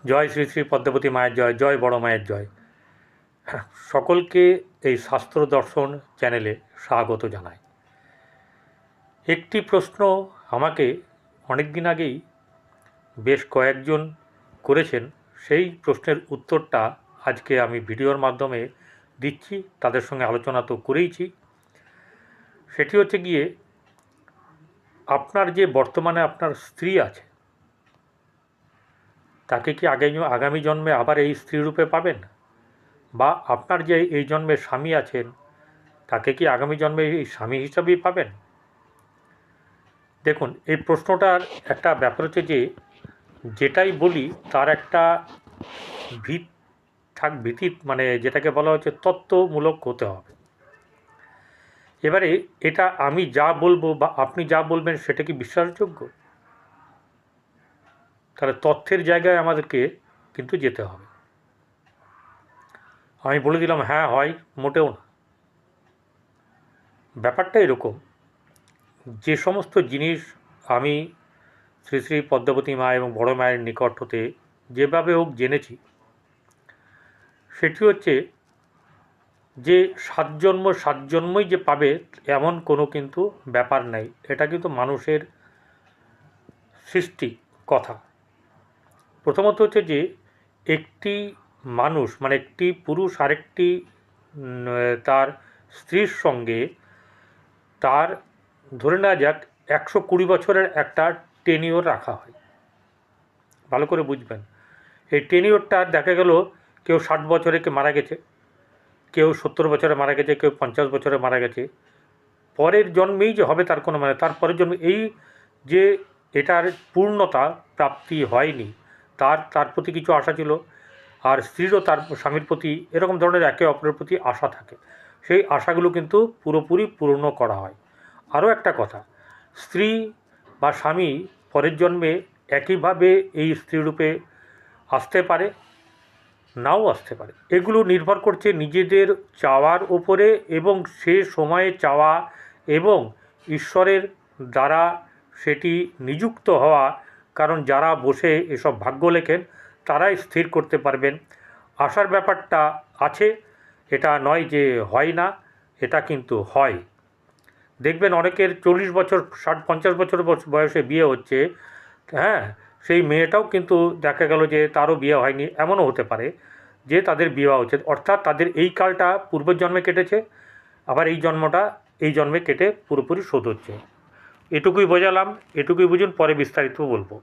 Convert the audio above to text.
জয় শ্রী শ্রী পদ্মাবতী মায়ের জয়, জয় বড় মায়ের জয়। সকলকে এই শাস্ত্র দর্শন চ্যানেলে স্বাগত জানাই। একটি প্রশ্ন আমাকে অনেক দিন আগেই বেশ কয়েকজন করেছেন, সেই প্রশ্নের উত্তরটা আজকে আমি ভিডিওর মাধ্যমে দিচ্ছি। তাদের সঙ্গে আলোচনা তো করেইছি। সেটি হচ্ছে গিয়ে, আপনার যে বর্তমানে আপনার স্ত্রী আছে, তাকে কি আগামী জন্মে আবার এই স্ত্রী রূপে পাবেন? বা আপনার যে এই জন্মে স্বামী আছেন, তাকে কি আগামী জন্মে এই স্বামী হিসাবেই পাবেন? দেখুন, এই প্রশ্নটার একটা ব্যাপার হচ্ছে যে, যেটাই বলি তার একটা ভীতি, মানে যেটাকে বলা হচ্ছে তত্ত্বমূলক হতে হবে। এবারে এটা আমি যা বলবো বা আপনি যা বলবেন সেটা কি বিশ্বাসযোগ্য? তাহলে তথ্যের জায়গায় আমাদেরকে কিন্তু যেতে হবে। আমি বলে দিলাম হ্যাঁ হয়, মোটেও না। ব্যাপারটা এরকম, যে সমস্ত জিনিস আমি শ্রী শ্রী পদ্মাবতী মা এবং বড় মায়ের নিকট হতে যেভাবে হোক জেনেছি, সেটি হচ্ছে যে সাত জন্মই যে পাবে এমন কোনো কিন্তু ব্যাপার নাই। এটা কিন্তু মানুষের সৃষ্টি কথা। প্রথমত হচ্ছে যে, একটি মানুষ মানে একটি পুরুষ আরেকটি তার স্ত্রীর সঙ্গে তার ধরে নেওয়া যাক 120 বছরের একটা টেনিওর রাখা হয়। ভালো করে বুঝবেন, এই টেনিওরটা দেখা গেল কেউ 60 বছরে মারা গেছে, কেউ 70 বছরে মারা গেছে, কেউ 50 বছরে মারা গেছে। পরের জন্মেই যে হবে তার কোনো মানে, তার পরের জন্মে এই যে এটার পূর্ণতা প্রাপ্তি হয়নি, তার প্রতি কিছু আশা ছিল, আর স্ত্রীরও তার স্বামীর প্রতি এরকম ধরনের একে অপরের প্রতি আশা থাকে। সেই আশাগুলো কিন্তু পুরোপুরি পূর্ণ করা হয়। আরও একটা কথা, স্ত্রী বা স্বামী পরের জন্মে একইভাবে এই স্ত্রীরূপে আসতে পারে, নাও আসতে পারে। এগুলো নির্ভর করছে নিজেদের চাওয়ার ওপরে এবং সে সময়ে চাওয়া এবং ঈশ্বরের দ্বারা সেটি নিযুক্ত হওয়া। কারণ যারা বসে এসব ভাগ্য লেখেন তারাই স্থির করতে পারবেন। আশার ব্যাপারটা আছে, এটা নয় যে হয় না, এটা কিন্তু হয়। দেখবেন অনেকের 40 বছর 60-50 বছর বয়সে বিয়ে হচ্ছে, হ্যাঁ, সেই মেয়েটাও কিন্তু দেখা গেল যে তারও বিয়ে হয়নি, এমনও হতে পারে যে তাদের বিবাহ হচ্ছে। অর্থাৎ তাদের এই কালটা পূর্বের জন্মে কেটেছে, আবার এই জন্মটা এই জন্মে কেটে পুরোপুরি শোধ হচ্ছে। এটুকুই বোঝালাম, এটুকুই বুঝুন, পরে বিস্তারিত বলবো।